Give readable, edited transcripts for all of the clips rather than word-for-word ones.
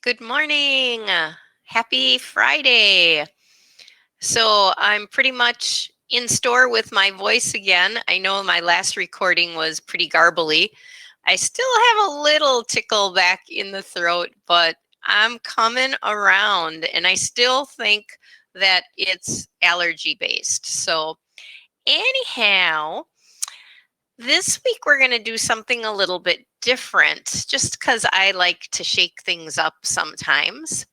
Good morning. Happy Friday. So I'm pretty much in store with my voice again. I know my last recording was pretty garbly. I still have a little tickle back in the throat, but I'm coming around and I still think that it's allergy based. So anyhow, this week we're going to do something a little bit different just because I like to shake things up sometimes.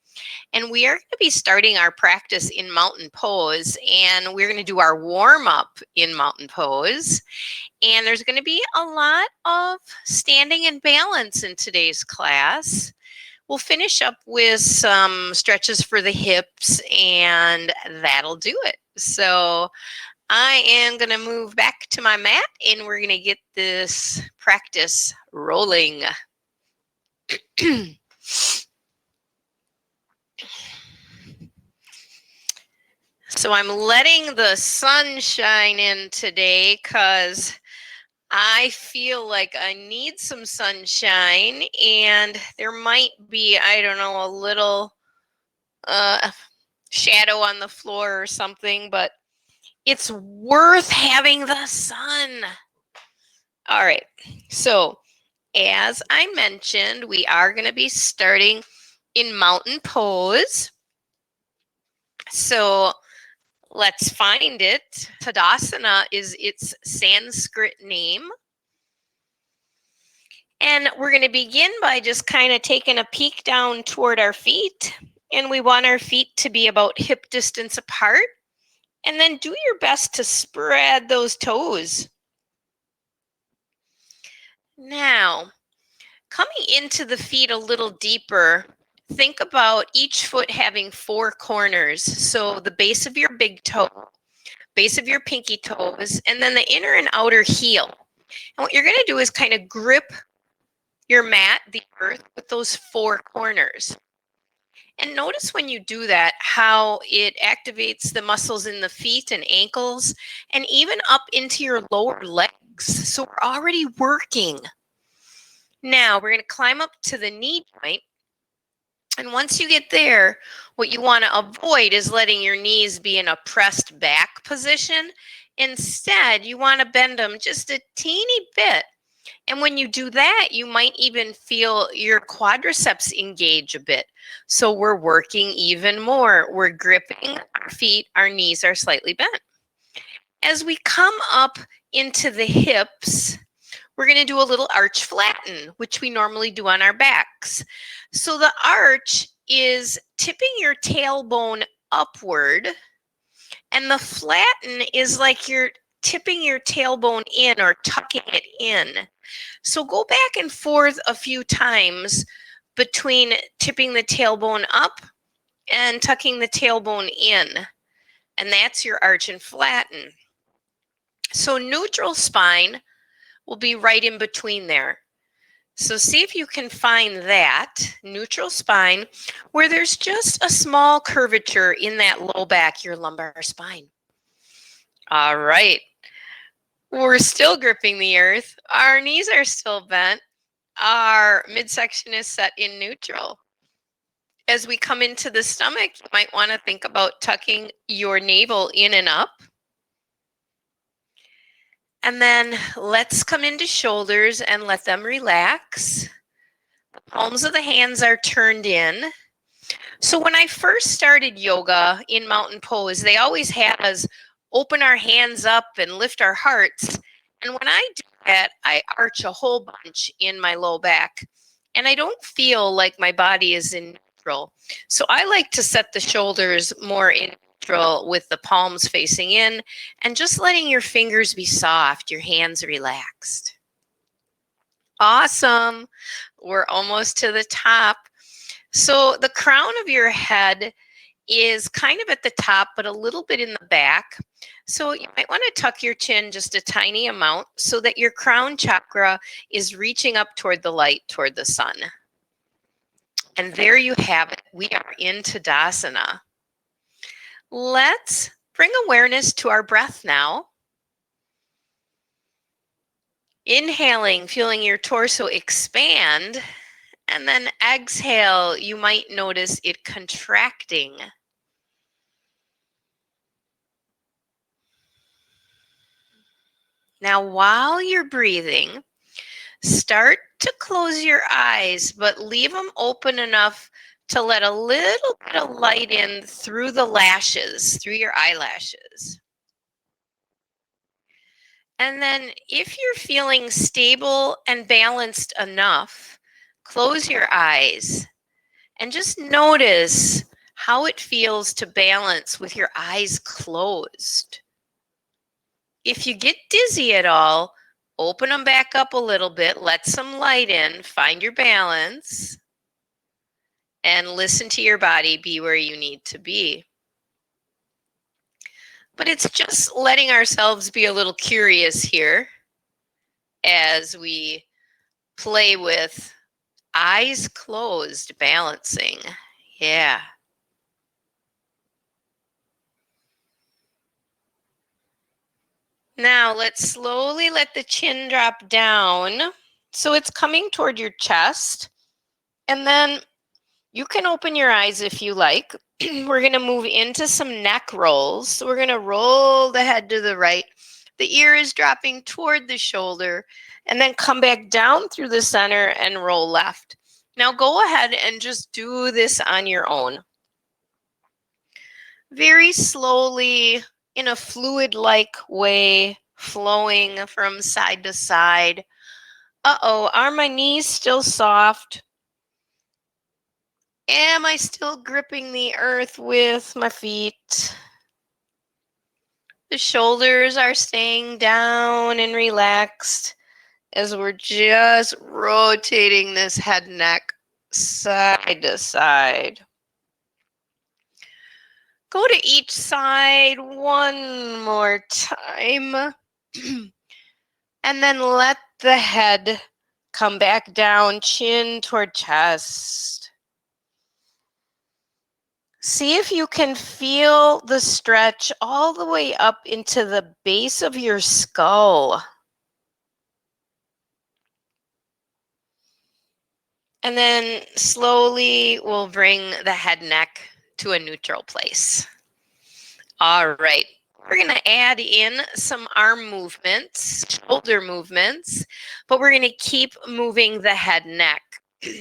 And we are going to be starting our practice in mountain pose, and we're going to do our warm up in mountain pose. And there's going to be a lot of standing and balance in today's class. We'll finish up with some stretches for the hips, and that'll do it. So I am going to move back to my mat, and we're going to get this practice rolling. So I'm letting the sun shine in today because I feel like I need some sunshine, and there might be, I don't know, a little shadow on the floor or something, but it's worth having the sun. All right, so as I mentioned, we are going to be starting in mountain pose. So let's find it. Tadasana is its Sanskrit name. And we're going to begin by just kind of taking a peek down toward our feet. And we want our feet to be about hip distance apart. And then do your best to spread those toes. Now, coming into the feet a little deeper, think about each foot having 4 corners. So the base of your big toe, base of your pinky toes, and then the inner and outer heel. And what you're going to do is kind of grip your mat, the earth, with those 4 corners. And notice when you do that, how it activates the muscles in the feet and ankles and even up into your lower legs. So we're already working. Now we're going to climb up to the knee joint. And once you get there, what you want to avoid is letting your knees be in a pressed back position. Instead, you want to bend them just a teeny bit. And when you do that, you might even feel your quadriceps engage a bit. So we're working even more. We're gripping our feet, our knees are slightly bent. As we come up into the hips, we're going to do a little arch flatten, which we normally do on our backs. So the arch is tipping your tailbone upward, and the flatten is like you're tipping your tailbone in or tucking it in. So go back and forth a few times between tipping the tailbone up and tucking the tailbone in. And that's your arch and flatten. So neutral spine will be right in between there. So see if you can find that neutral spine where there's just a small curvature in that low back, your lumbar spine. All right. We're still gripping the earth. Our knees are still bent. Our midsection is set in neutral. As we come into the stomach, you might want to think about tucking your navel in and up. And then let's come into shoulders and let them relax. The palms of the hands are turned in. So when I first started yoga in mountain pose, they always had us open our hands up and lift our hearts. And when I do that, I arch a whole bunch in my low back. And I don't feel like my body is in neutral. So I like to set the shoulders more in neutral with the palms facing in and just letting your fingers be soft, your hands relaxed. Awesome. We're almost to the top. So the crown of your head is kind of at the top, but a little bit in the back. So you might want to tuck your chin just a tiny amount so that your crown chakra is reaching up toward the light, toward the sun. And there you have it. We are in Tadasana. Let's bring awareness to our breath now. Inhaling, feeling your torso expand, And then exhale, you might notice it contracting. Now, while you're breathing, start to close your eyes, but leave them open enough to let a little bit of light in through the lashes, through your eyelashes. And then if you're feeling stable and balanced enough, close your eyes and just notice how it feels to balance with your eyes closed. If you get dizzy at all, open them back up a little bit, let some light in, find your balance, and listen to your body be where you need to be. But it's just letting ourselves be a little curious here as we play with eyes closed, balancing. Yeah. Now let's slowly let the chin drop down. So it's coming toward your chest. And then you can open your eyes if you like. We're going to move into some neck rolls. So we're going to roll the head to the right. The ear is dropping toward the shoulder, and then come back down through the center and roll left. Now go ahead and just do this on your own. Very slowly, in a fluid-like way, flowing from side to side. Uh-oh, are my knees still soft? Am I still gripping the earth with my feet? The shoulders are staying down and relaxed as we're just rotating this head and neck side to side. Go to each side one more time. And then let the head come back down, chin toward chest. See if you can feel the stretch all the way up into the base of your skull. And then slowly we'll bring the head neck to a neutral place. All right. We're going to add in some arm movements, shoulder movements, but we're going to keep moving the head neck.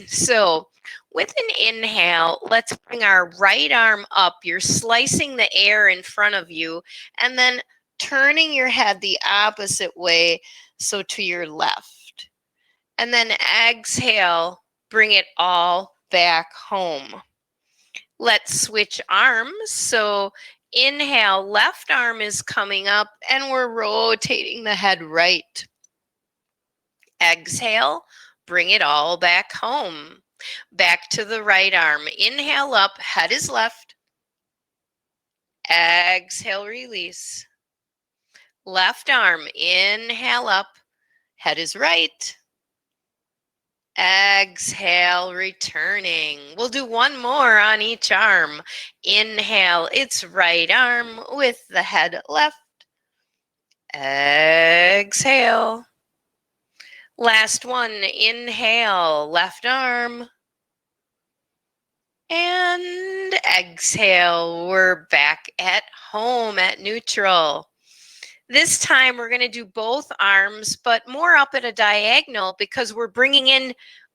So with an inhale, let's bring our right arm up. You're slicing the air in front of you and then turning your head the opposite way, so to your left. And then exhale, bring it all back home. Let's switch arms. So inhale, left arm is coming up and we're rotating the head right. Exhale, bring it all back home. Back to the right arm. Inhale up, head is left. Exhale, release. Left arm, inhale up, head is right. Exhale, returning. We'll do one more on each arm. Inhale, it's right arm with the head left. Exhale. Last one, inhale, left arm. And exhale, we're back at home at neutral. This time we're going to do both arms, but more up at a diagonal because we're bringing in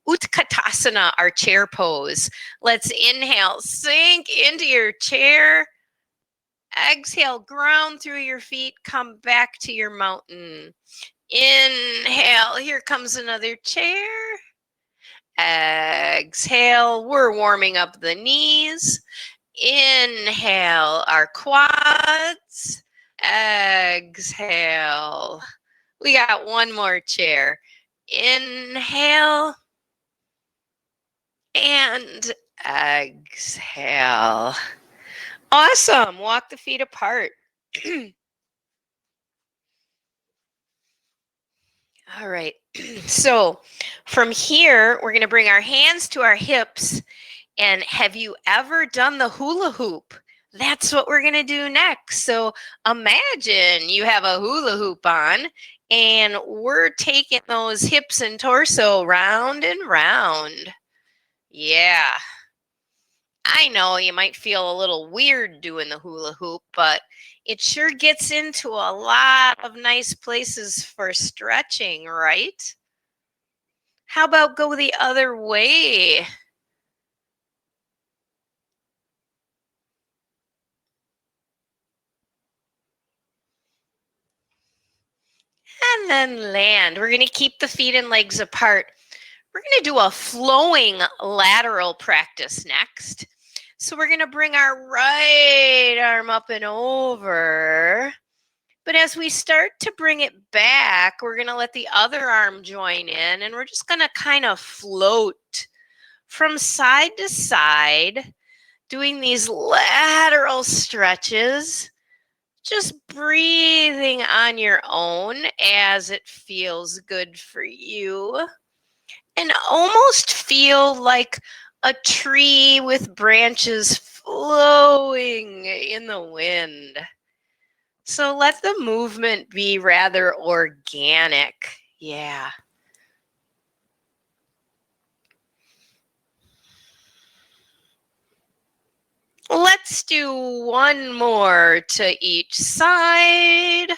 Utkatasana, our chair pose. Let's inhale, sink into your chair. Exhale, ground through your feet, come back to your mountain. Inhale, here comes another chair. Exhale, we're warming up the knees. Inhale, our quads. Exhale. We got one more chair. Inhale. And exhale. Awesome. Walk the feet apart. All right. So from here, we're going to bring our hands to our hips. And have you ever done the hula hoop? That's what we're going to do next. So imagine you have a hula hoop on and we're taking those hips and torso round and round. Yeah. I know you might feel a little weird doing the hula hoop, but it sure gets into a lot of nice places for stretching, right? How about go the other way? And then land. We're going to keep the feet and legs apart. We're going to do a flowing lateral practice next. So we're going to bring our right arm up and over. But as we start to bring it back, we're going to let the other arm join in, and we're just going to kind of float from side to side, doing these lateral stretches, just breathing on your own as it feels good for you, and almost feel like a tree with branches flowing in the wind. So let the movement be rather organic. Yeah. Let's do one more to each side.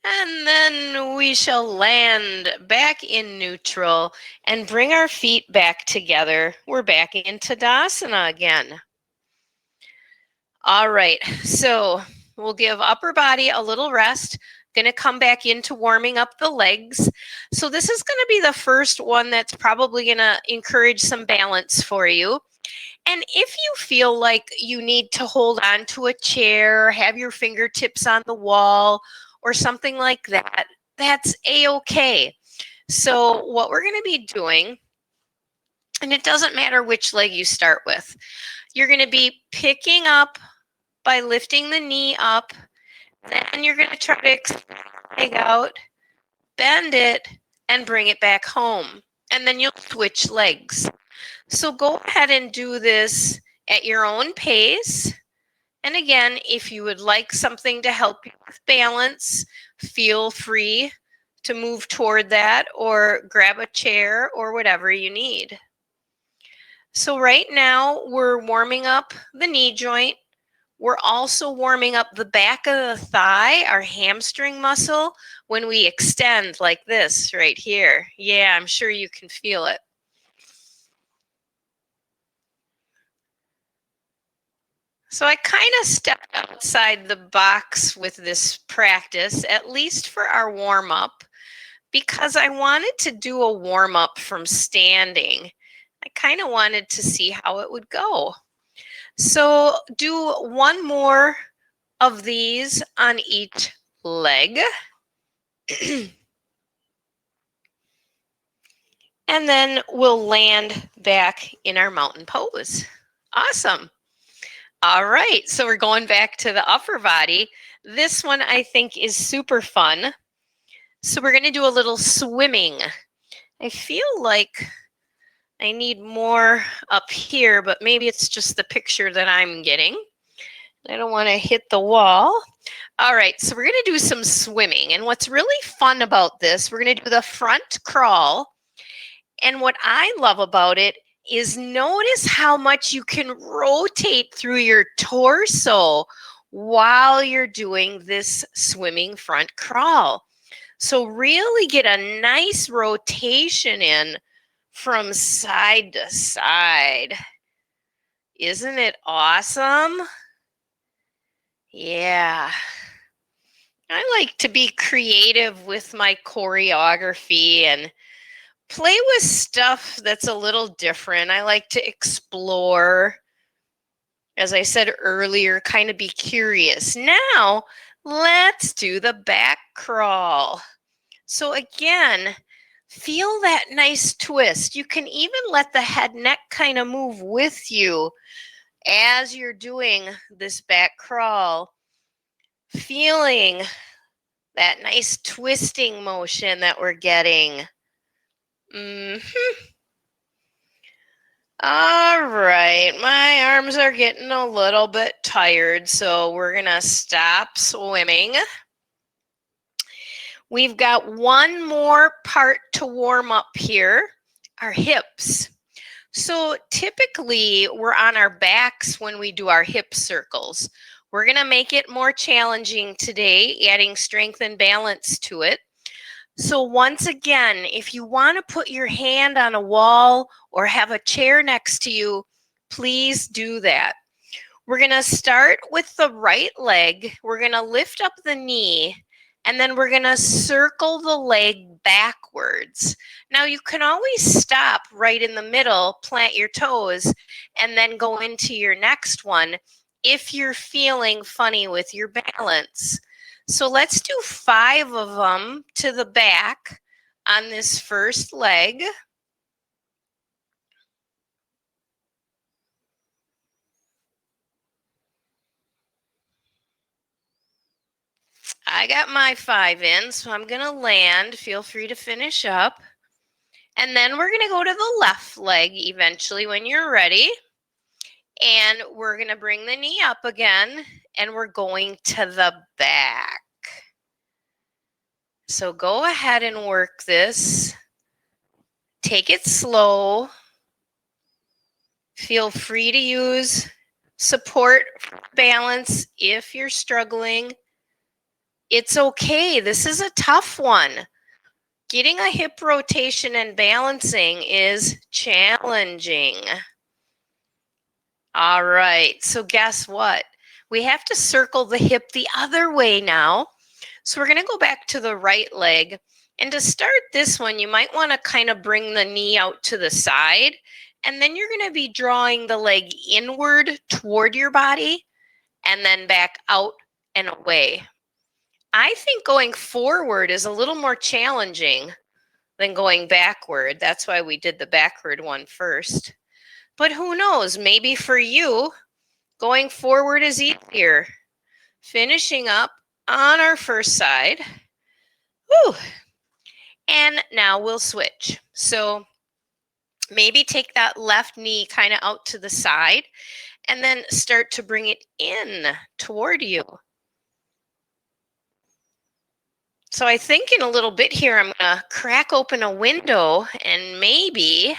And then we shall land back in neutral and bring our feet back together. We're back in Tadasana again. All right, so we'll give upper body a little rest. Going to come back into warming up the legs. So this is going to be the first one that's probably going to encourage some balance for you. And if you feel like you need to hold on to a chair, have your fingertips on the wall, or something like that, that's a-okay. So what we're going to be doing, and it doesn't matter which leg you start with, you're going to be picking up by lifting the knee up. Then you're going to try to extend the leg out, bend it, and bring it back home. And then you'll switch legs. So go ahead and do this at your own pace. And again, if you would like something to help you with balance, feel free to move toward that or grab a chair or whatever you need. So right now we're warming up the knee joint. We're also warming up the back of the thigh, our hamstring muscle, when we extend like this right here. Yeah, I'm sure you can feel it. So I kind of stepped outside the box with this practice, at least for our warm up, because I wanted to do a warm up from standing. I kind of wanted to see how it would go. So do one more of these on each leg. And then we'll land back in our mountain pose. Awesome. All right, so we're going back to the upper body. This one I think is super fun. So we're going to do a little swimming. I feel like I need more up here, but maybe it's just the picture that I'm getting. I don't want to hit the wall. All right, so we're going to do some swimming. And what's really fun about this, we're going to do the front crawl. And what I love about it is notice how much you can rotate through your torso while you're doing this swimming front crawl. So really get a nice rotation in from side to side. Isn't it awesome? Yeah. I like to be creative with my choreography and play with stuff that's a little different. I like to explore. As I said earlier, kind of be curious. Now, let's do the back crawl. So again, feel that nice twist. You can even let the head neck kind of move with you as you're doing this back crawl, feeling that nice twisting motion that we're getting. All right, my arms are getting a little bit tired, so we're gonna stop swimming. We've got one more part to warm up here, our hips. So typically we're on our backs when we do our hip circles. We're going to make it more challenging today, adding strength and balance to it. So once again, if you want to put your hand on a wall or have a chair next to you, please do that. We're going to start with the right leg. We're going to lift up the knee, and then we're going to circle the leg backwards. Now you can always stop right in the middle, plant your toes, and then go into your next one if you're feeling funny with your balance. So let's do 5 of them to the back on this first leg. I got my 5 in, so I'm going to land. Feel free to finish up. And then we're going to go to the left leg eventually when you're ready. And we're going to bring the knee up again, and we're going to the back. So go ahead and work this. Take it slow. Feel free to use support balance if you're struggling. It's okay. This is a tough one. Getting a hip rotation and balancing is challenging. All right, so guess what? We have to circle the hip the other way now. So we're going to go back to the right leg. And to start this one, you might want to kind of bring the knee out to the side. And then you're going to be drawing the leg inward toward your body and then back out and away. I think going forward is a little more challenging than going backward. That's why we did the backward one first. But who knows, maybe for you, going forward is easier. Finishing up on our first side. Whew. And now we'll switch. So maybe take that left knee kind of out to the side and then start to bring it in toward you. So I think in a little bit here, I'm going to crack open a window and maybe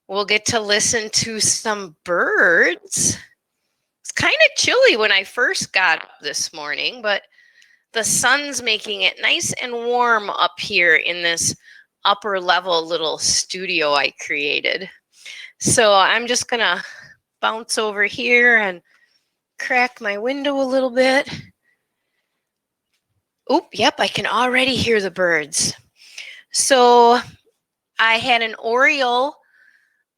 we'll get to listen to some birds. It's kind of chilly when I first got up this morning, but the sun's making it nice and warm up here in this upper level little studio I created. So I'm just going to bounce over here and crack my window a little bit. Oop, yep, I can already hear the birds. So I had an oriole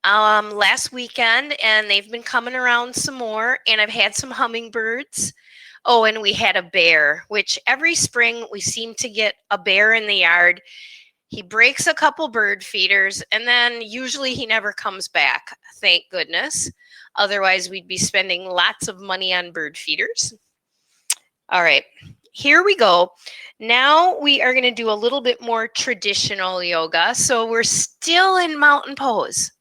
last weekend, and they've been coming around some more, and I've had some hummingbirds. Oh, and we had a bear, which every spring we seem to get a bear in the yard. He breaks a couple bird feeders, and then usually he never comes back, thank goodness. Otherwise, we'd be spending lots of money on bird feeders. All right, here we go. Now we are going to do a little bit more traditional yoga. So we're still in mountain pose.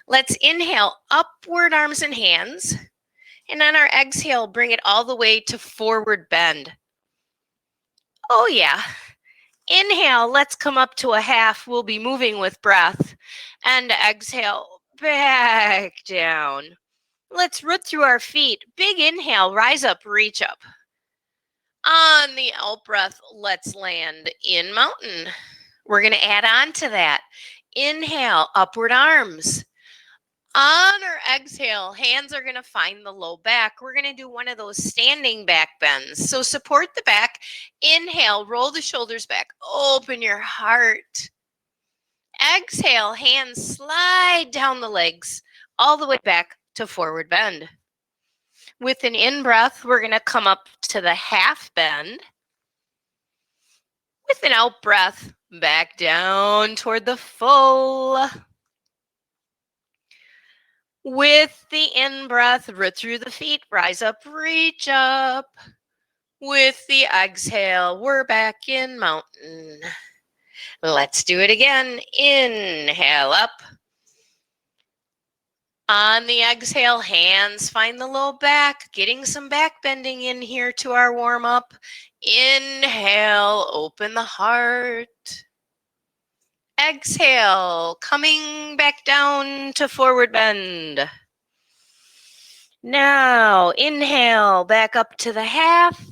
Let's inhale, upward arms and hands. And on our exhale, bring it all the way to forward bend. Oh yeah. Inhale, let's come up to a half. We'll be moving with breath. And exhale, back down. Let's root through our feet. Big inhale, rise up, reach up. On the out breath, let's land in mountain. We're going to add on to that. Inhale, upward arms. On our exhale, hands are going to find the low back. We're going to do one of those standing back bends. So support the back. Inhale, roll the shoulders back. Open your heart. Exhale, hands slide down the legs all the way back to forward bend. With an in-breath, we're going to come up to the half bend. With an out-breath, back down toward the full. With the in-breath, root through the feet, rise up, reach up. With the exhale, we're back in mountain. Let's do it again. Inhale up. On the exhale, hands find the low back, getting some back bending in here to our warm up. Inhale, open the heart. Exhale, coming back down to forward bend. Now, inhale, back up to the half.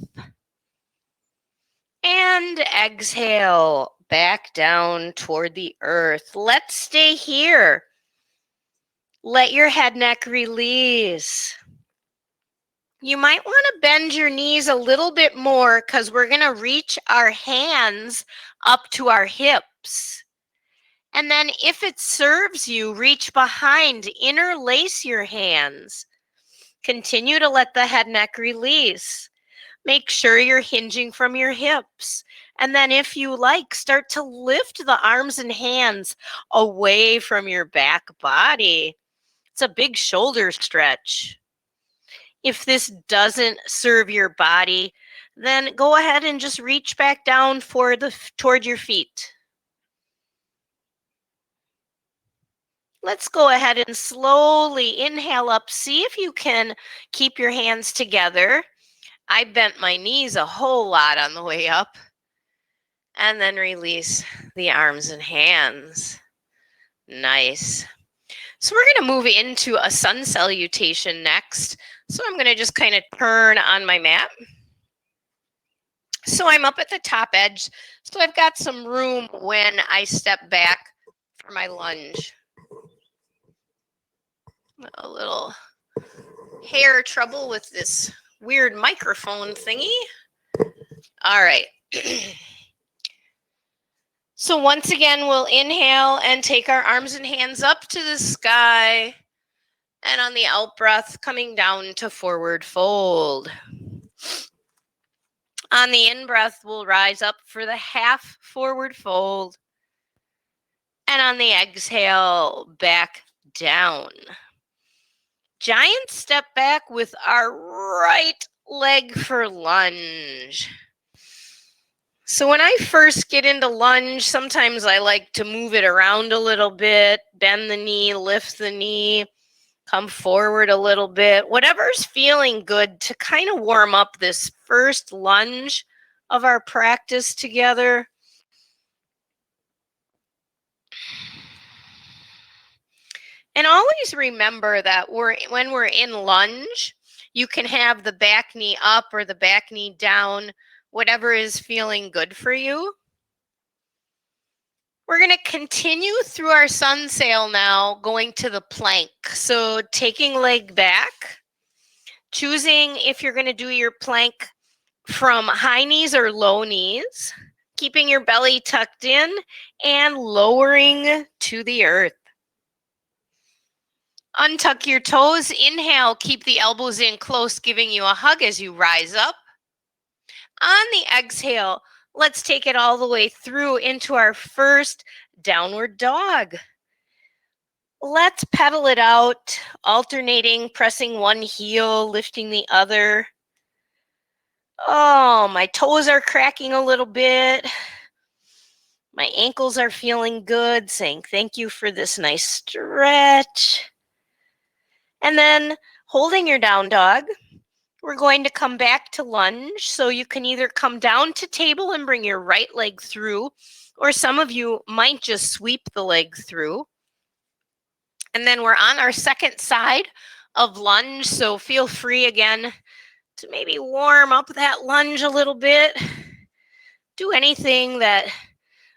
And exhale, back down toward the earth. Let's stay here. Let your head neck release. You might want to bend your knees a little bit more because we're going to reach our hands up to our hips. And then if it serves you, reach behind, interlace your hands. Continue to let the head neck release. Make sure you're hinging from your hips. And then if you like, start to lift the arms and hands away from your back body. It's a big shoulder stretch. If this doesn't serve your body, then go ahead and just reach back down toward your feet. Let's go ahead and slowly inhale up. See if you can keep your hands together. I bent my knees a whole lot on the way up. And then release the arms and hands. Nice. So we're going to move into a sun salutation next. So I'm going to just kind of turn on my mat. So I'm up at the top edge. So I've got some room when I step back for my lunge. A little hair trouble with this weird microphone thingy. All right. So once again, we'll inhale and take our arms and hands up to the sky. And on the out breath, coming down to forward fold. On the in breath, we'll rise up for the half forward fold. And on the exhale, back down. Giant step back with our right leg for lunge. So when I first get into lunge, sometimes I like to move it around a little bit, bend the knee, lift the knee, come forward a little bit, whatever's feeling good to kind of warm up this first lunge of our practice together. And always remember that when we're in lunge, you can have the back knee up or the back knee down, whatever is feeling good for you. We're going to continue through our sun sail now, going to the plank. So taking leg back, choosing if you're going to do your plank from high knees or low knees, keeping your belly tucked in and lowering to the earth. Untuck your toes. Inhale, keep the elbows in close, giving you a hug as you rise up. On the exhale, let's take it all the way through into our first downward dog. Let's pedal it out, alternating, pressing one heel, lifting the other. Oh, my toes are cracking a little bit. My ankles are feeling good, saying thank you for this nice stretch. And then holding your down dog, we're going to come back to lunge. So you can either come down to table and bring your right leg through, or some of you might just sweep the leg through. And then we're on our second side of lunge. So feel free again to maybe warm up that lunge a little bit. Do anything that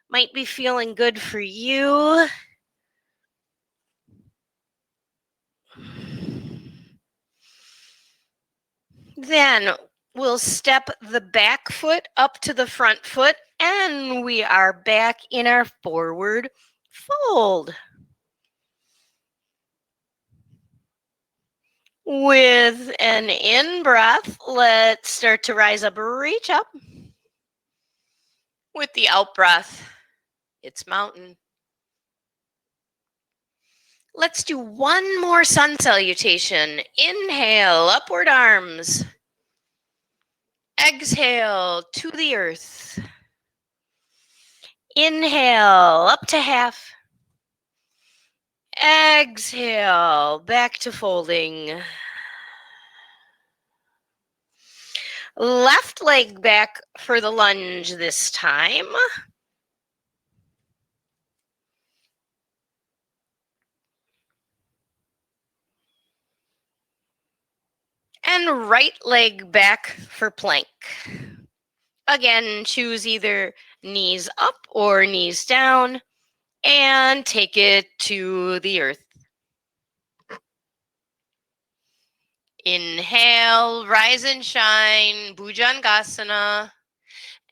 might be feeling good for you. Then we'll step the back foot up to the front foot, and we are back in our forward fold. With an in-breath, let's start to rise up, reach up. With the out-breath, it's mountain. Let's do one more sun salutation. Inhale, upward arms. Exhale, to the earth. Inhale, up to half. Exhale, back to folding. Left leg back for the lunge this time. And right leg back for plank. Again, choose either knees up or knees down and take it to the earth. Inhale, rise and shine, Bhujangasana.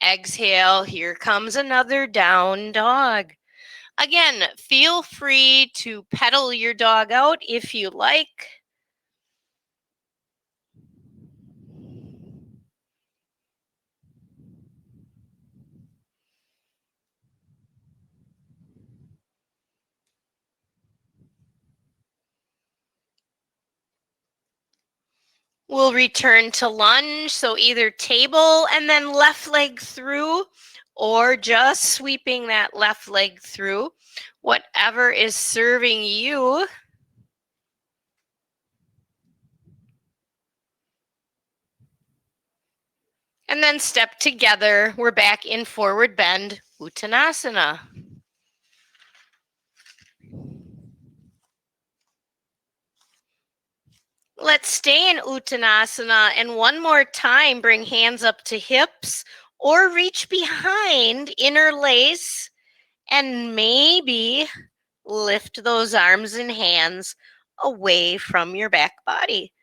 Exhale, here comes another down dog. Again, feel free to pedal your dog out if you like. We'll return to lunge, so either table and then left leg through, or just sweeping that left leg through, whatever is serving you. And then step together. We're back in forward bend, Uttanasana. Let's stay in Uttanasana, and one more time, bring hands up to hips or reach behind, interlace, and maybe lift those arms and hands away from your back body.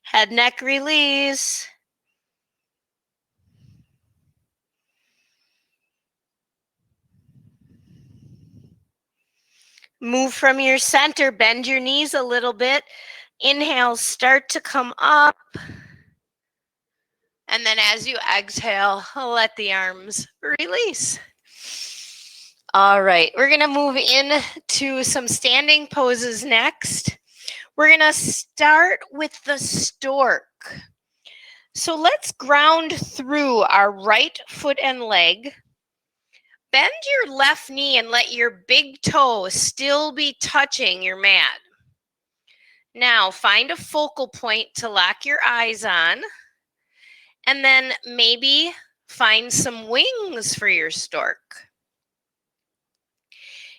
Head, neck release. Move from your center, bend your knees a little bit. Inhale, start to come up. And then as you exhale, let the arms release. All right, we're gonna move into some standing poses next. We're gonna start with the stork. So let's ground through our right foot and leg. Bend your left knee and let your big toe still be touching your mat. Now find a focal point to lock your eyes on, and then maybe find some wings for your stork.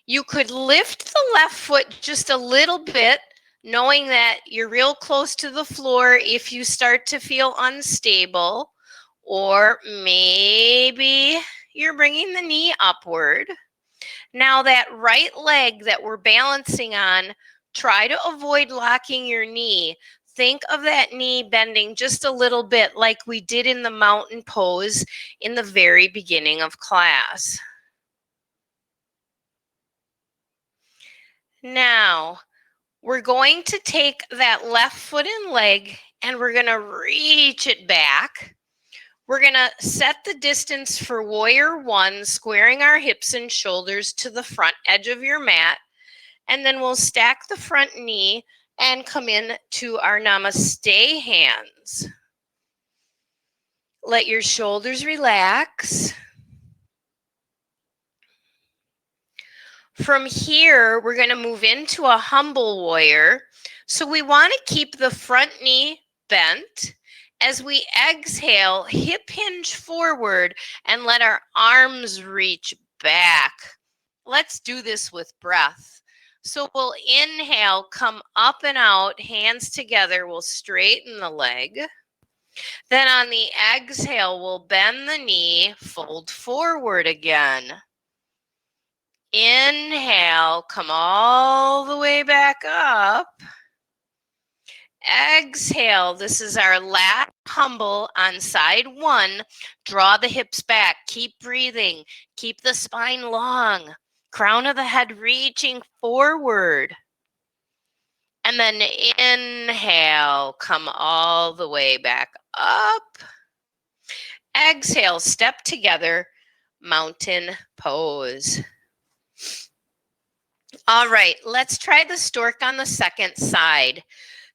You could lift the left foot just a little bit, knowing that you're real close to the floor if you start to feel unstable, or maybe you're bringing the knee upward. Now that right leg that we're balancing on, try to avoid locking your knee. Think of that knee bending just a little bit like we did in the mountain pose in the very beginning of class. Now, we're going to take that left foot and leg and we're going to reach it back. We're going to set the distance for warrior one, squaring our hips and shoulders to the front edge of your mat. And then we'll stack the front knee and come in to our namaste hands. Let your shoulders relax. From here, we're going to move into a humble warrior. So we want to keep the front knee bent. As we exhale, hip hinge forward and let our arms reach back. Let's do this with breath. So we'll inhale, come up and out, hands together. We'll straighten the leg. Then on the exhale, we'll bend the knee, fold forward again. Inhale, come all the way back up. Exhale, this is our lat humble on side one. Draw the hips back, keep breathing, keep the spine long, crown of the head reaching forward. And then inhale, come all the way back up. Exhale, step together, mountain pose. All right, let's try the stork on the second side.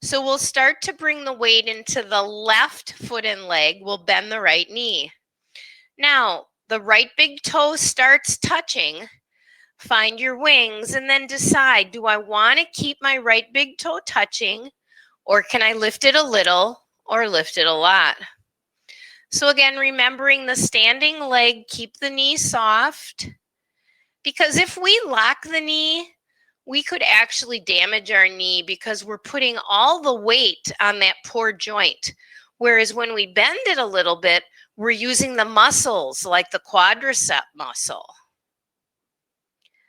So we'll start to bring the weight into the left foot and leg. We'll bend the right knee. Now, the right big toe starts touching. Find your wings and then decide, do I want to keep my right big toe touching, or can I lift it a little or lift it a lot? So again, remembering the standing leg, keep the knee soft, because if we lock the knee, we could actually damage our knee because we're putting all the weight on that poor joint. Whereas when we bend it a little bit, we're using the muscles like the quadricep muscle.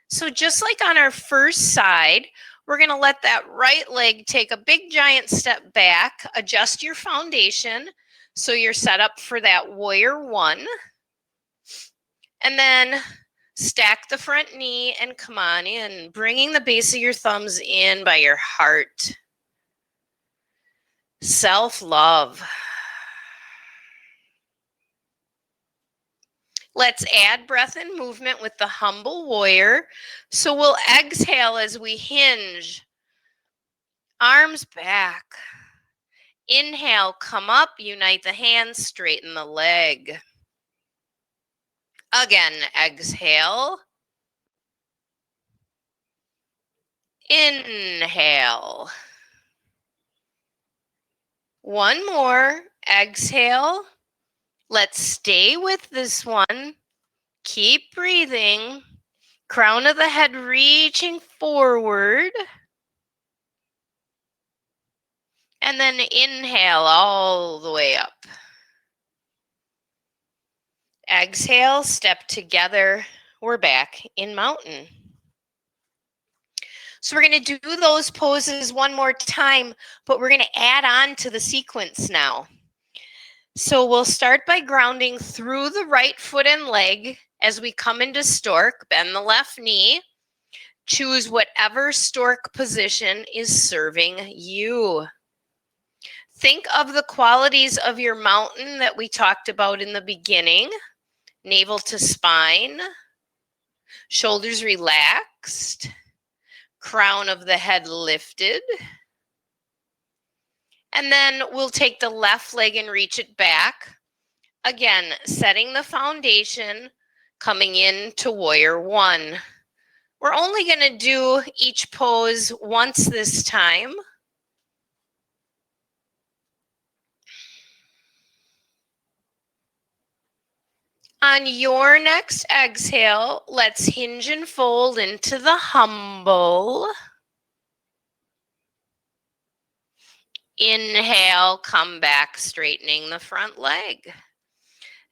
So just like on our first side, we're going to let that right leg take a big giant step back, adjust your foundation so you're set up for that warrior one. And then stack the front knee and come on in, bringing the base of your thumbs in by your heart. Self-love. Let's add breath and movement with the humble warrior. So we'll exhale as we hinge. Arms back. Inhale, come up, unite the hands, straighten the leg. Again, exhale. Inhale. One more. Exhale. Let's stay with this one. Keep breathing. Crown of the head reaching forward. And then inhale all the way up. Exhale, step together. We're back in mountain. So we're going to do those poses one more time, but we're going to add on to the sequence now. So we'll start by grounding through the right foot and leg as we come into stork. Bend the left knee. Choose whatever stork position is serving you. Think of the qualities of your mountain that we talked about in the beginning. Navel to spine, shoulders relaxed, crown of the head lifted. And then we'll take the left leg and reach it back. Again, setting the foundation, coming into warrior one. We're only going to do each pose once this time. On your next exhale, let's hinge and fold into the humble. Inhale, come back, straightening the front leg.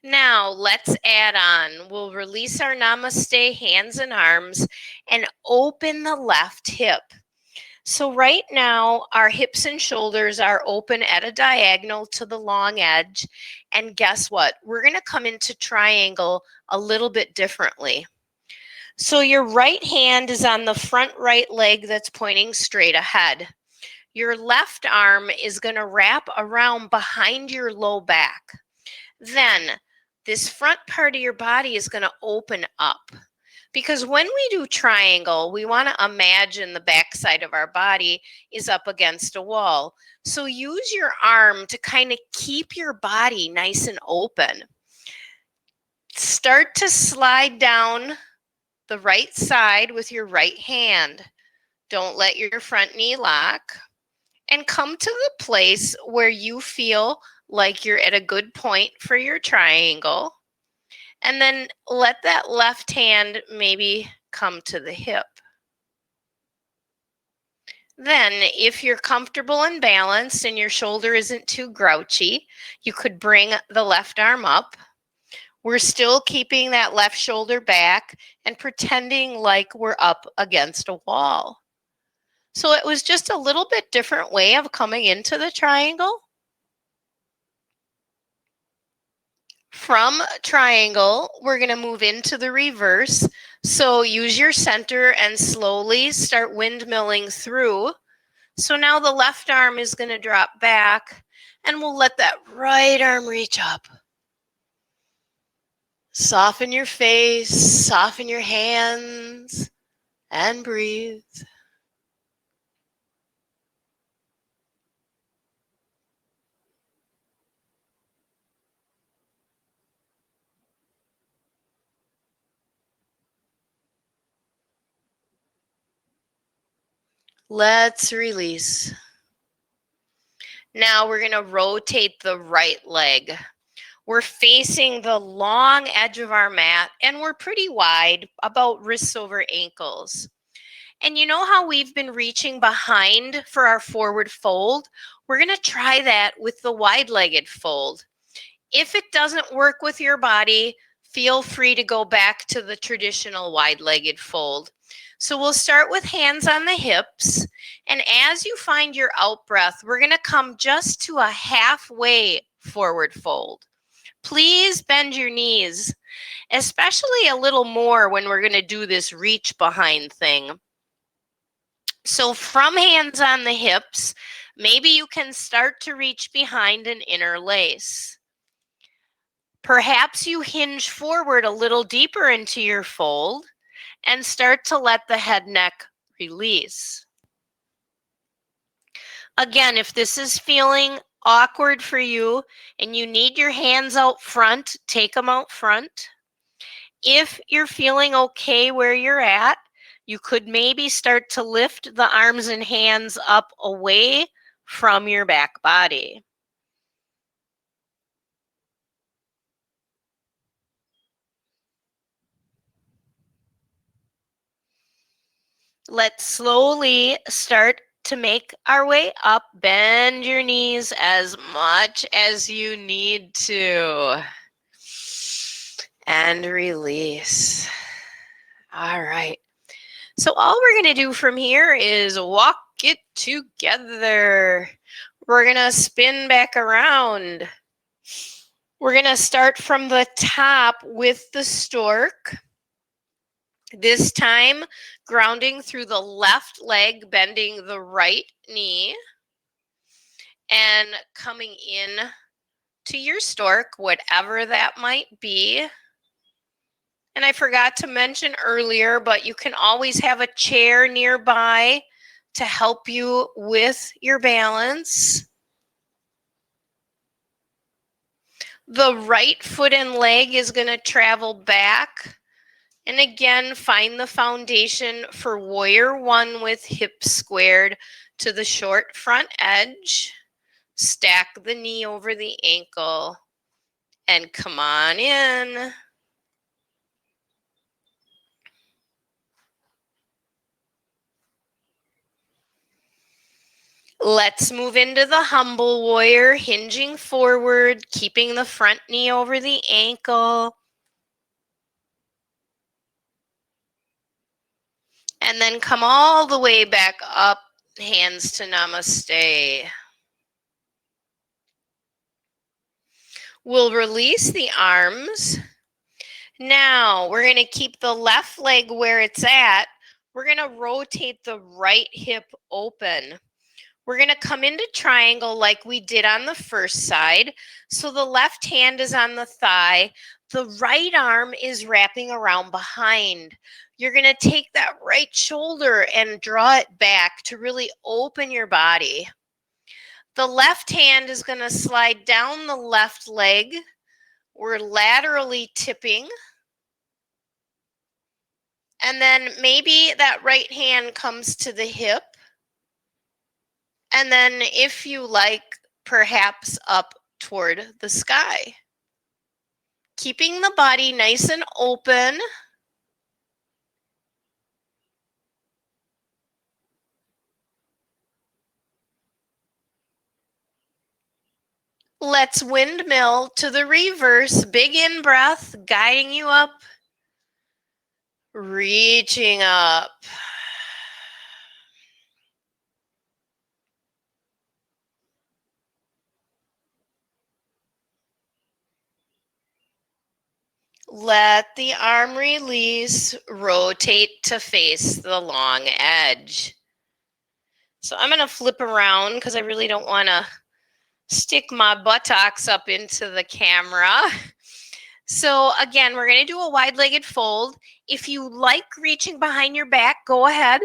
Now let's add on. We'll release our namaste hands and arms and open the left hip. So right now, our hips and shoulders are open at a diagonal to the long edge. And guess what? We're going to come into triangle a little bit differently. So your right hand is on the front right leg that's pointing straight ahead. Your left arm is going to wrap around behind your low back. Then this front part of your body is going to open up. Because when we do triangle, we want to imagine the backside of our body is up against a wall. So use your arm to kind of keep your body nice and open. Start to slide down the right side with your right hand. Don't let your front knee lock. And come to the place where you feel like you're at a good point for your triangle. And then let that left hand maybe come to the hip. Then, if you're comfortable and balanced and your shoulder isn't too grouchy, you could bring the left arm up. We're still keeping that left shoulder back and pretending like we're up against a wall. So it was just a little bit different way of coming into the triangle. From triangle, we're going to move into the reverse. So use your center and slowly start windmilling through. So now the left arm is going to drop back and we'll let that right arm reach up. Soften your face, soften your hands, and breathe. Let's release. Now we're going to rotate the right leg. We're facing the long edge of our mat and we're pretty wide, about wrists over ankles. And you know how we've been reaching behind for our forward fold? We're going to try that with the wide-legged fold. If it doesn't work with your body, feel free to go back to the traditional wide-legged fold. So we'll start with hands on the hips. And as you find your out breath, we're going to come just to a halfway forward fold. Please bend your knees, especially a little more when we're going to do this reach behind thing. So from hands on the hips, maybe you can start to reach behind and interlace. Perhaps you hinge forward a little deeper into your fold and start to let the head neck release. Again, if this is feeling awkward for you and you need your hands out front, take them out front. If you're feeling okay where you're at, you could maybe start to lift the arms and hands up away from your back body. Let's slowly start to make our way up. Bend your knees as much as you need to. And release. All right. So all we're going to do from here is walk it together. We're going to spin back around. We're going to start from the top with the stork. This time, grounding through the left leg, bending the right knee, and coming in to your stork, whatever that might be. And I forgot to mention earlier, but you can always have a chair nearby to help you with your balance. The right foot and leg is going to travel back. And again, find the foundation for warrior one with hips squared to the short front edge. Stack the knee over the ankle and come on in. Let's move into the humble warrior, hinging forward, keeping the front knee over the ankle. And then come all the way back up, hands to namaste. We'll release the arms. Now we're going to keep the left leg where it's at. We're going to rotate the right hip open. We're going to come into triangle like we did on the first side. So the left hand is on the thigh. The right arm is wrapping around behind. You're going to take that right shoulder and draw it back to really open your body. The left hand is going to slide down the left leg. We're laterally tipping. And then maybe that right hand comes to the hip. And then if you like, perhaps up toward the sky. Keeping the body nice and open. Let's windmill to the reverse. Big in breath, guiding you up. Reaching up. Let the arm release, rotate to face the long edge. So I'm going to flip around because I really don't want to stick my buttocks up into the camera. So again, we're going to do a wide-legged fold. If you like reaching behind your back, go ahead.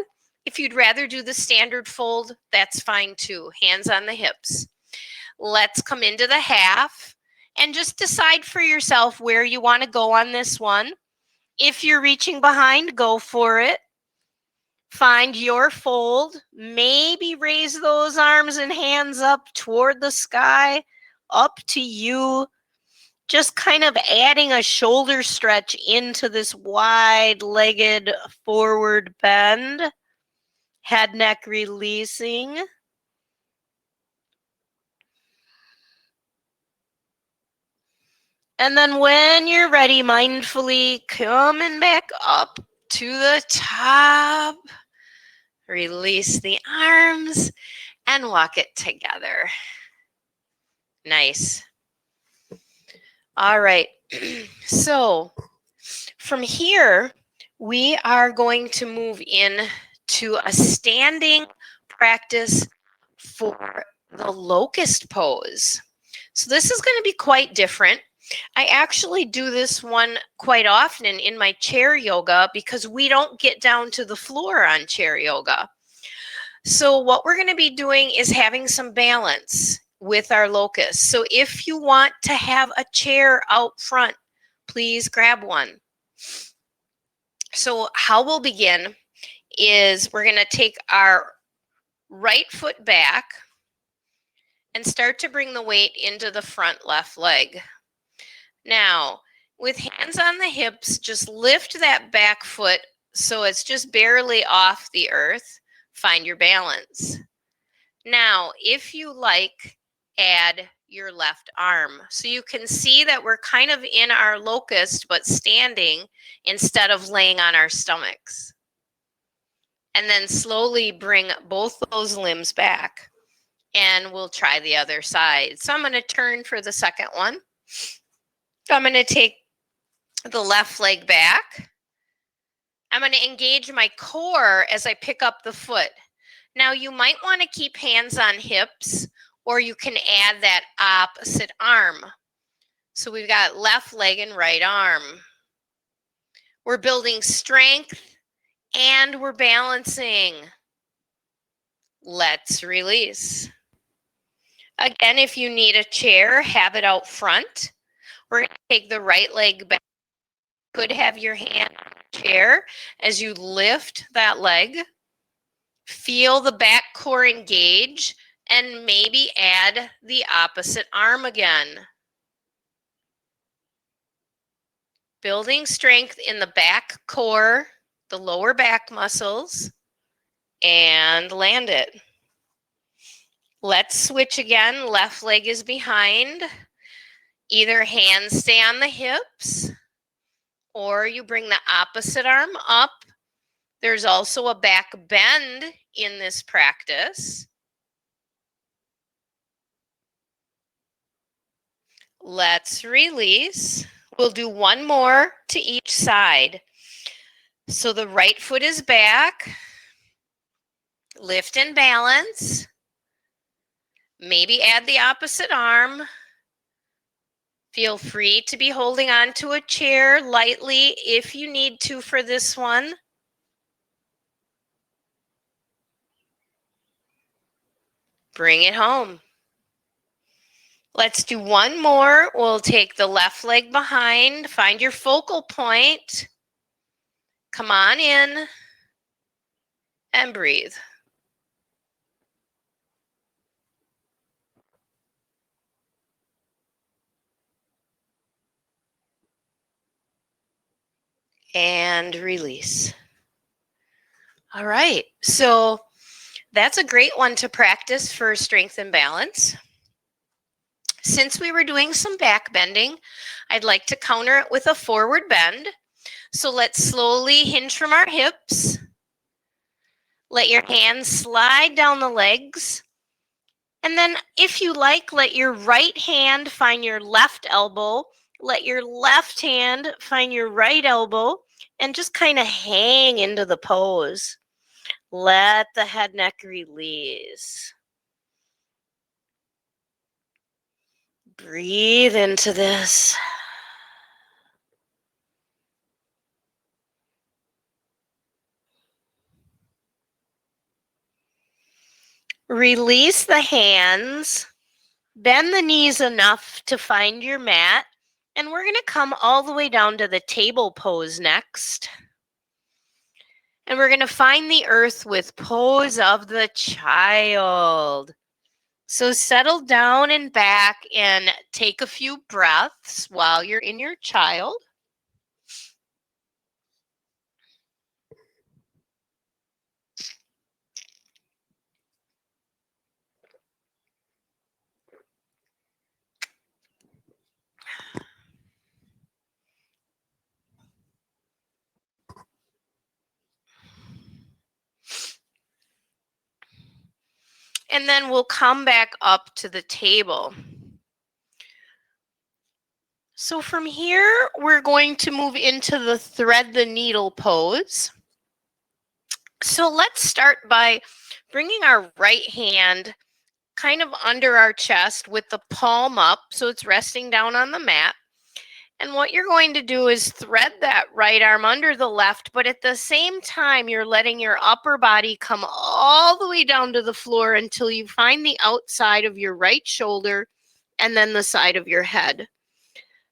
If you'd rather do the standard fold, that's fine too. Hands on the hips. Let's come into the half. And just decide for yourself where you want to go on this one. If you're reaching behind, go for it. Find your fold. Maybe raise those arms and hands up toward the sky. Up to you. Just kind of adding a shoulder stretch into this wide-legged forward bend. Head, neck releasing. And then when you're ready, mindfully coming back up to the top. Release the arms and walk it together. Nice. All right. So from here, we are going to move in to a standing practice for the locust pose. So this is going to be quite different. I actually do this one quite often in my chair yoga because we don't get down to the floor on chair yoga. So what we're going to be doing is having some balance with our locust. So if you want to have a chair out front, please grab one. So how we'll begin is we're going to take our right foot back and start to bring the weight into the front left leg. Now, with hands on the hips, just lift that back foot so it's just barely off the earth. Find your balance. Now, if you like, add your left arm. So you can see that we're kind of in our locust, but standing instead of laying on our stomachs. And then slowly bring both those limbs back. And we'll try the other side. So I'm going to turn for the second one. I'm going to take the left leg back. I'm going to engage my core as I pick up the foot. Now you might want to keep hands on hips, or you can add that opposite arm. So we've got left leg and right arm. We're building strength and we're balancing. Let's release. Again, if you need a chair, have it out front. We're going to take the right leg back. You could have your hand on the chair as you lift that leg. Feel the back core engage and maybe add the opposite arm again. Building strength in the back core, the lower back muscles, and land it. Let's switch again. Left leg is behind. Either hands stay on the hips, or you bring the opposite arm up. There's also a back bend in this practice. Let's release. We'll do one more to each side. So the right foot is back. Lift and balance. Maybe add the opposite arm. Feel free to be holding on to a chair lightly if you need to for this one. Bring it home. Let's do one more. We'll take the left leg behind. Find your focal point. Come on in and breathe. And release. All right, so that's a great one to practice for strength and balance. Since we were doing some back bending, I'd like to counter it with a forward bend. So let's slowly hinge from our hips. Let your hands slide down the legs. And then if you like, let your right hand find your left elbow. Let your left hand find your right elbow and just kind of hang into the pose. Let the head neck release. Breathe into this. Release the hands. Bend the knees enough to find your mat. And we're going to come all the way down to the table pose next. And we're going to find the earth with pose of the child. So settle down and back and take a few breaths while you're in your child. And then we'll come back up to the table. So from here, we're going to move into the thread the needle pose. So let's start by bringing our right hand kind of under our chest with the palm up, so it's resting down on the mat. And what you're going to do is thread that right arm under the left, but at the same time, you're letting your upper body come all the way down to the floor until you find the outside of your right shoulder and then the side of your head.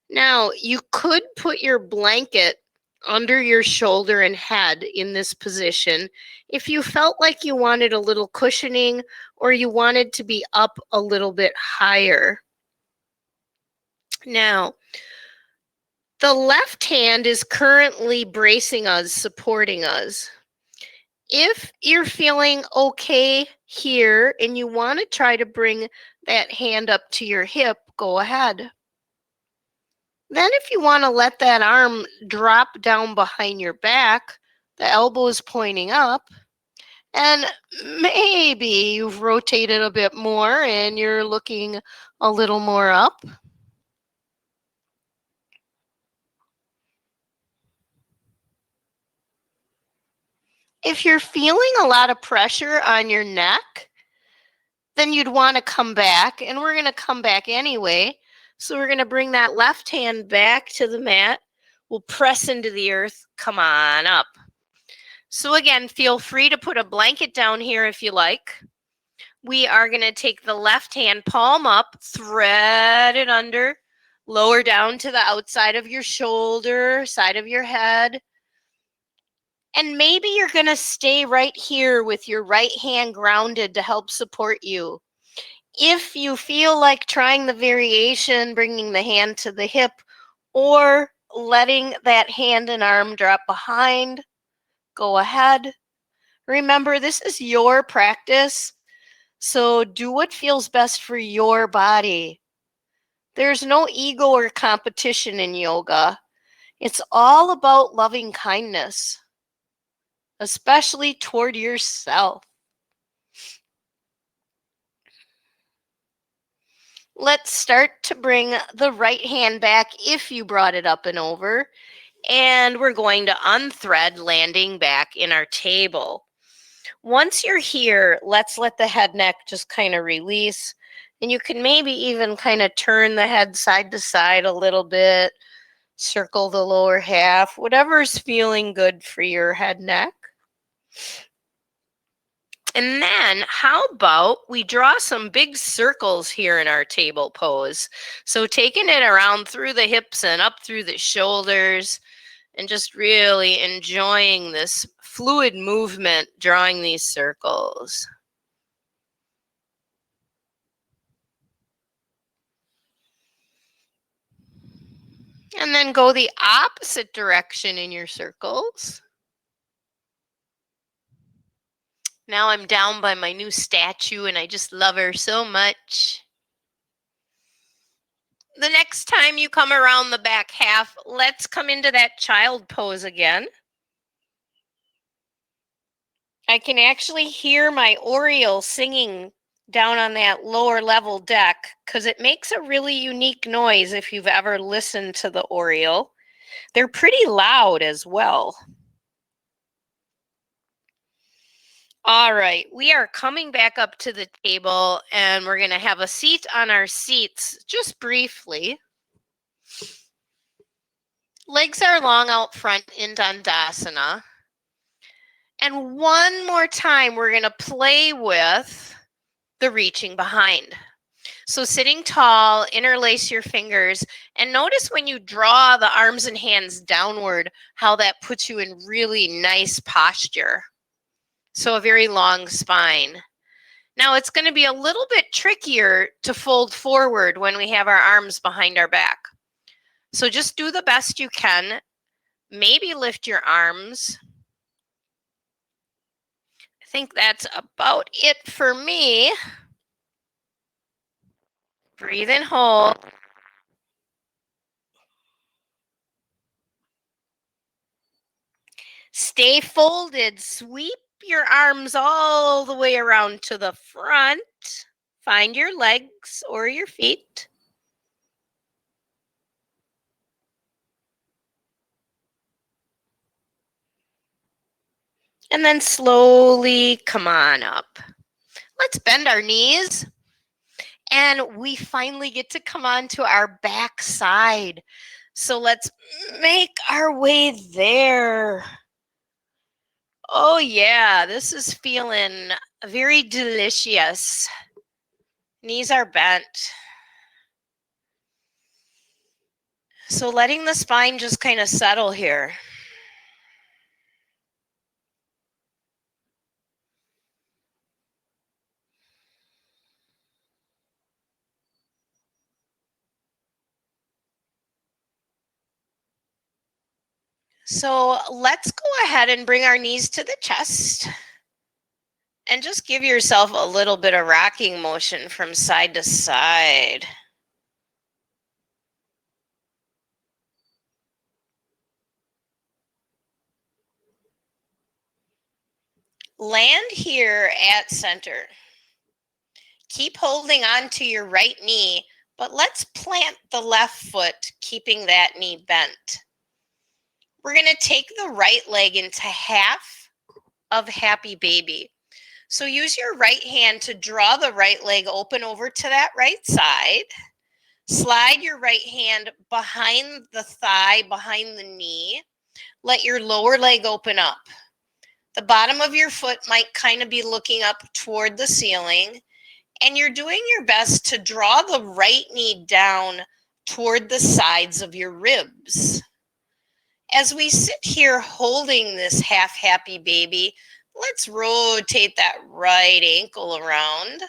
Now, you could put your blanket under your shoulder and head in this position if you felt like you wanted a little cushioning or you wanted to be up a little bit higher. Now, the left hand is currently bracing us, supporting us. If you're feeling okay here and you want to try to bring that hand up to your hip, go ahead. Then if you want to let that arm drop down behind your back, the elbow is pointing up, and maybe you've rotated a bit more and you're looking a little more up. If you're feeling a lot of pressure on your neck, then you'd want to come back, and we're going to come back anyway. So we're going to bring that left hand back to the mat. We'll press into the earth. Come on up. So again, feel free to put a blanket down here if you like. We are going to take the left hand palm up, thread it under, lower down to the outside of your shoulder, side of your head. And maybe you're going to stay right here with your right hand grounded to help support you. If you feel like trying the variation, bringing the hand to the hip, or letting that hand and arm drop behind, go ahead. Remember, this is your practice, so do what feels best for your body. There's no ego or competition in yoga. It's all about loving kindness, especially toward yourself. Let's start to bring the right hand back if you brought it up and over. And we're going to unthread, landing back in our table. Once you're here, let's let the head neck just kind of release. And you can maybe even kind of turn the head side to side a little bit, circle the lower half, whatever's feeling good for your head neck. And then how about we draw some big circles here in our table pose. So taking it around through the hips and up through the shoulders and just really enjoying this fluid movement, drawing these circles. And then go the opposite direction in your circles. Now I'm down by my new statue and I just love her so much. The next time you come around the back half, let's come into that child pose again. I can actually hear my Oriole singing down on that lower level deck because it makes a really unique noise if you've ever listened to the Oriole. They're pretty loud as well. All right, we are coming back up to the table and we're going to have a seat on our seats just briefly. Legs are long out front in Dandasana. And one more time, we're going to play with the reaching behind. So sitting tall, interlace your fingers, and notice when you draw the arms and hands downward, how that puts you in really nice posture. So a very long spine. Now it's going to be a little bit trickier to fold forward when we have our arms behind our back. So just do the best you can. Maybe lift your arms. I think that's about it for me. Breathe and hold. Stay folded. Sweep your arms all the way around to the front. Find your legs or your feet. And then slowly come on up. Let's bend our knees. And we finally get to come on to our back side. So let's make our way there. Oh yeah, this is feeling very delicious. Knees are bent. So letting the spine just kind of settle here. So let's go ahead and bring our knees to the chest and just give yourself a little bit of rocking motion from side to side. Land here at center. Keep holding on to your right knee, but let's plant the left foot, keeping that knee bent. We're going to take the right leg into half of happy baby. So use your right hand to draw the right leg open over to that right side. Slide your right hand behind the thigh, behind the knee. Let your lower leg open up. The bottom of your foot might kind of be looking up toward the ceiling, and you're doing your best to draw the right knee down toward the sides of your ribs. As we sit here holding this half happy baby, let's rotate that right ankle around.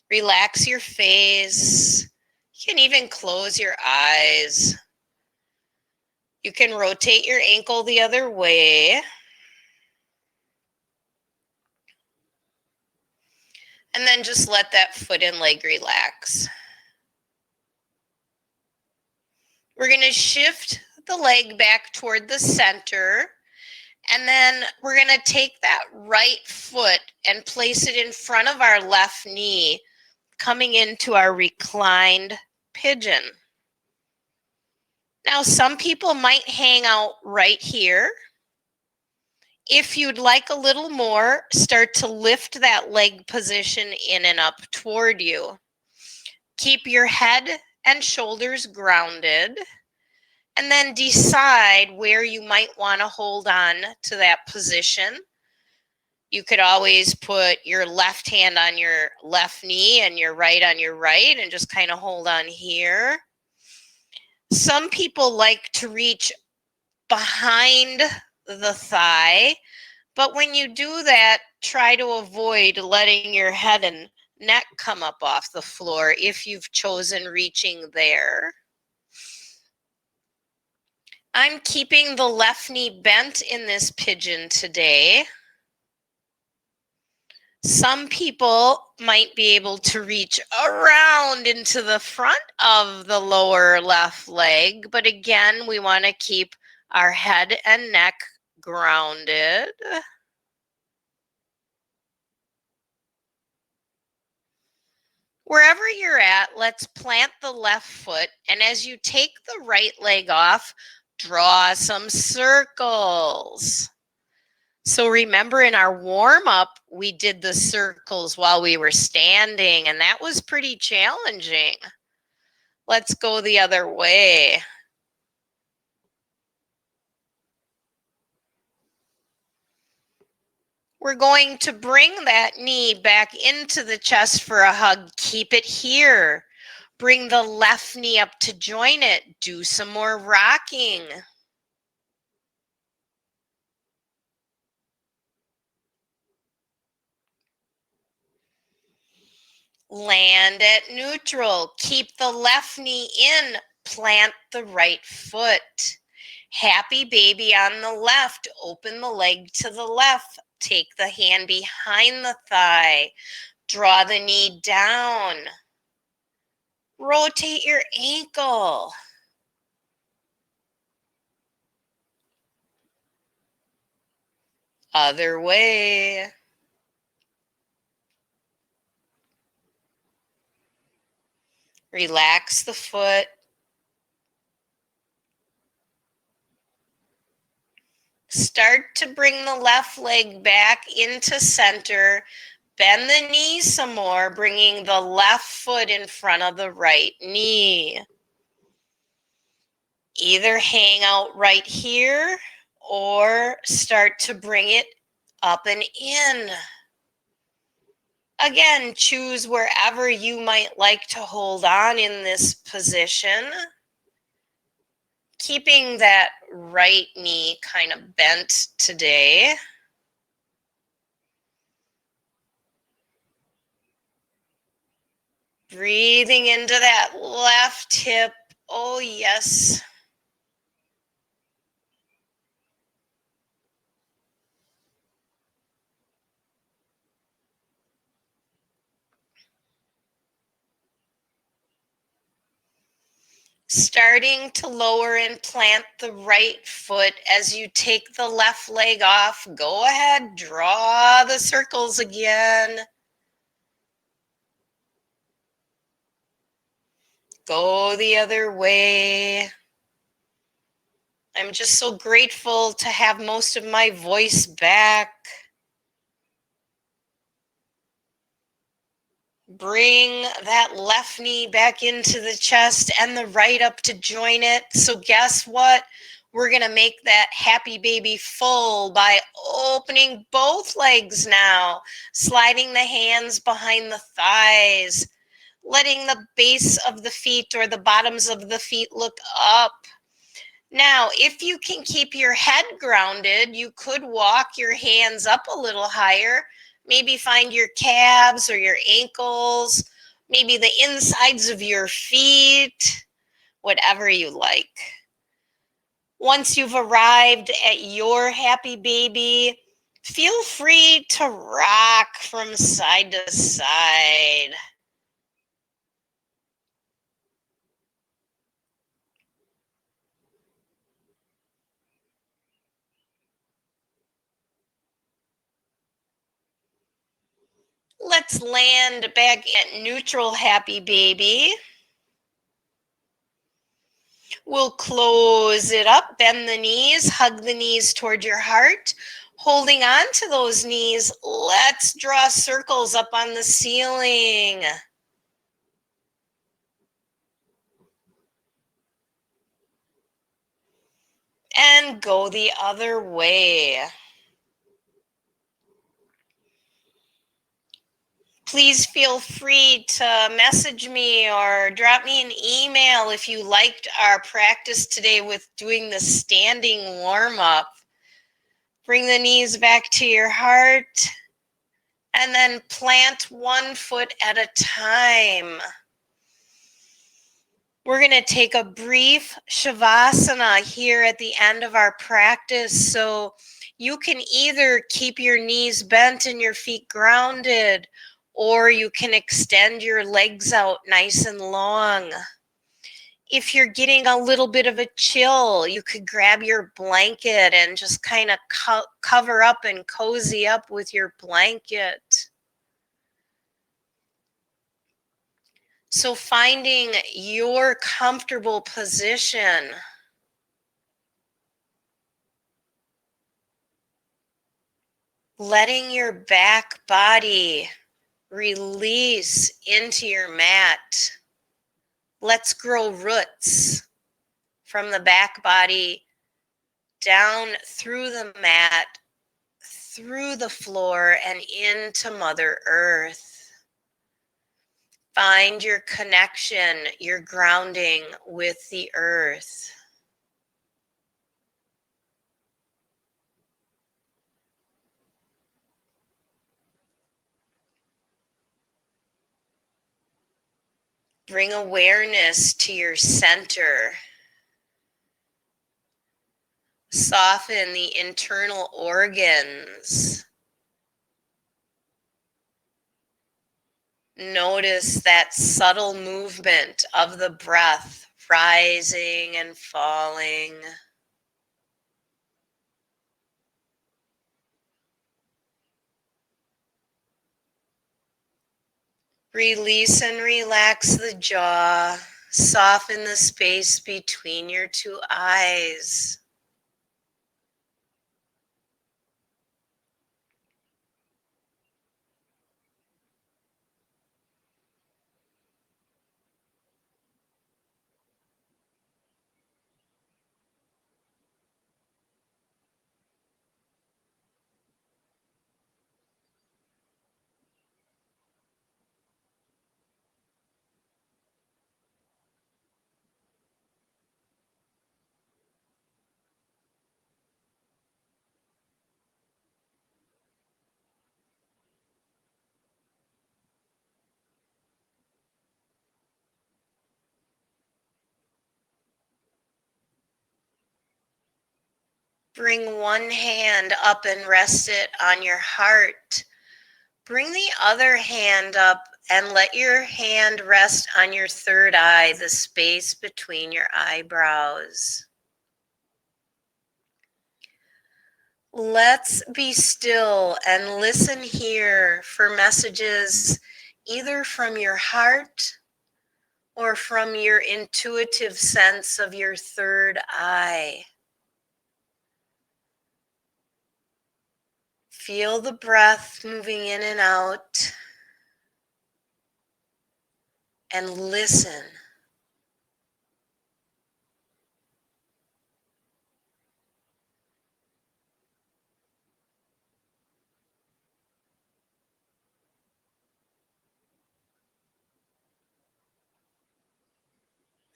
Relax your face. You can even close your eyes. You can rotate your ankle the other way. And then just let that foot and leg relax. We're going to shift the leg back toward the center. And then we're going to take that right foot and place it in front of our left knee, coming into our reclined pigeon. Now, some people might hang out right here. If you'd like a little more, start to lift that leg position in and up toward you. Keep your head and shoulders grounded, and then decide where you might want to hold on to that position. You could always put your left hand on your left knee and your right on your right and just kind of hold on here. Some people like to reach behind the thigh, but when you do that, try to avoid letting your head and neck come up off the floor if you've chosen reaching there. I'm keeping the left knee bent in this pigeon today. Some people might be able to reach around into the front of the lower left leg, but again, we want to keep our head and neck grounded. Wherever you're at, let's plant the left foot, and as you take the right leg off, draw some circles. So remember, in our warm-up, we did the circles while we were standing, and that was pretty challenging. Let's go the other way. We're going to bring that knee back into the chest for a hug. Keep it here. Bring the left knee up to join it. Do some more rocking. Land at neutral. Keep the left knee in. Plant the right foot. Happy baby on the left. Open the leg to the left. Take the hand behind the thigh. Draw the knee down. Rotate your ankle. Other way. Relax the foot. Start to bring the left leg back into center. Bend the knee some more, bringing the left foot in front of the right knee. Either hang out right here or start to bring it up and in. Again, choose wherever you might like to hold on in this position. Keeping that right knee kind of bent today. Breathing into that left hip. Oh, yes. Starting to lower and plant the right foot as you take the left leg off. Go ahead, draw the circles again. Go the other way. I'm just so grateful to have most of my voice back. Bring that left knee back into the chest and the right up to join it. So guess what? We're going to make that happy baby full by opening both legs now, sliding the hands behind the thighs, letting the base of the feet or the bottoms of the feet look up. Now, if you can keep your head grounded, you could walk your hands up a little higher. Maybe find your calves or your ankles, maybe the insides of your feet, whatever you like. Once you've arrived at your happy baby, feel free to rock from side to side. Let's land back at neutral happy baby. We'll close it up, bend the knees, hug the knees toward your heart. Holding on to those knees, let's draw circles up on the ceiling. And go the other way. Please feel free to message me or drop me an email if you liked our practice today with doing the standing warm-up. Bring the knees back to your heart and then plant one foot at a time. We're going to take a brief Shavasana here at the end of our practice. So you can either keep your knees bent and your feet grounded, or you can extend your legs out nice and long. If you're getting a little bit of a chill, you could grab your blanket and just kind of cover up and cozy up with your blanket. So finding your comfortable position. Letting your back body release into your mat. Let's grow roots from the back body down through the mat, through the floor and into Mother Earth. Find your connection, your grounding with the earth. Bring awareness to your center. Soften the internal organs. Notice that subtle movement of the breath rising and falling. Release and relax the jaw. Soften the space between your two eyes. Bring one hand up and rest it on your heart. Bring the other hand up and let your hand rest on your third eye, the space between your eyebrows. Let's be still and listen here for messages either from your heart or from your intuitive sense of your third eye. Feel the breath moving in and out and listen.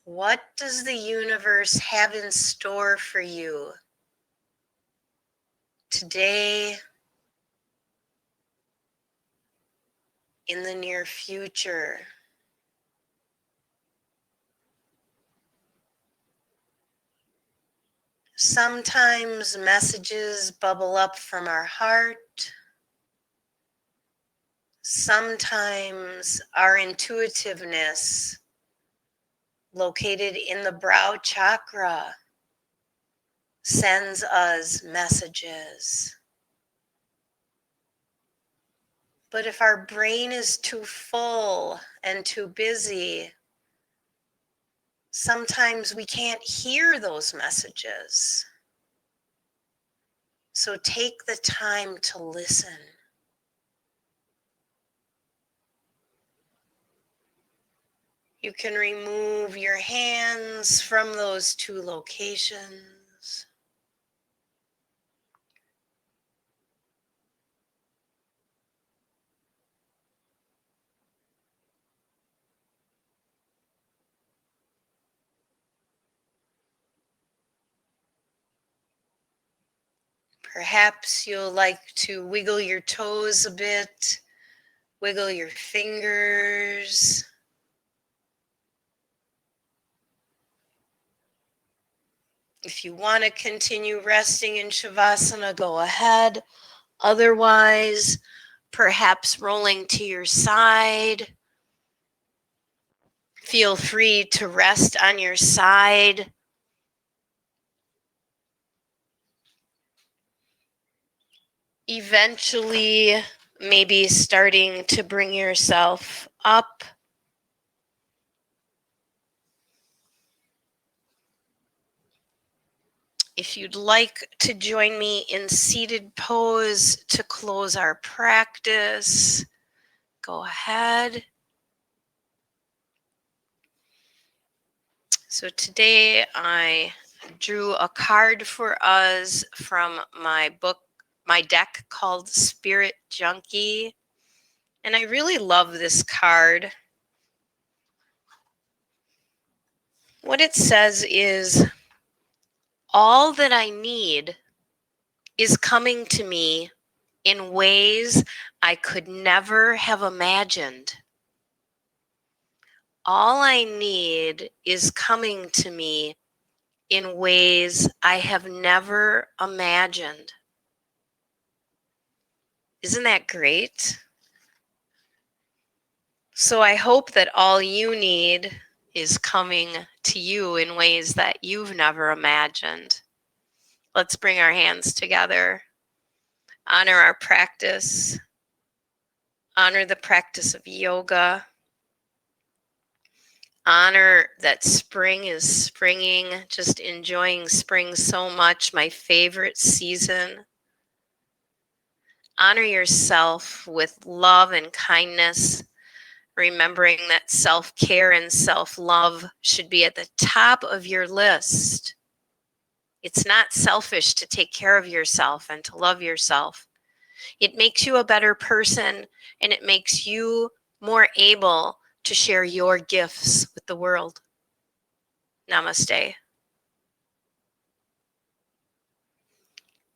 What does the universe have in store for you today, in the near future? Sometimes messages bubble up from our heart. Sometimes our intuitiveness, located in the brow chakra, sends us messages. But if our brain is too full and too busy, sometimes we can't hear those messages. So take the time to listen. You can remove your hands from those two locations. Perhaps you'll like to wiggle your toes a bit, wiggle your fingers. If you want to continue resting in Shavasana, go ahead. Otherwise, perhaps rolling to your side. Feel free to rest on your side. Eventually, maybe starting to bring yourself up. If you'd like to join me in seated pose to close our practice, go ahead. So today I drew a card for us from my book, my deck called Spirit Junkie. And I really love this card. What it says is, all that I need is coming to me in ways I could never have imagined. All I need is coming to me in ways I have never imagined. Isn't that great? So I hope that all you need is coming to you in ways that you've never imagined. Let's bring our hands together, honor our practice, honor the practice of yoga, honor that spring is springing, just enjoying spring so much, my favorite season. Honor yourself with love and kindness, remembering that self-care and self-love should be at the top of your list. It's not selfish to take care of yourself and to love yourself. It makes you a better person, and it makes you more able to share your gifts with the world. Namaste.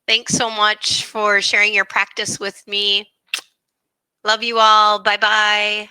Thanks so much for sharing your practice with me. Love you all. Bye-bye.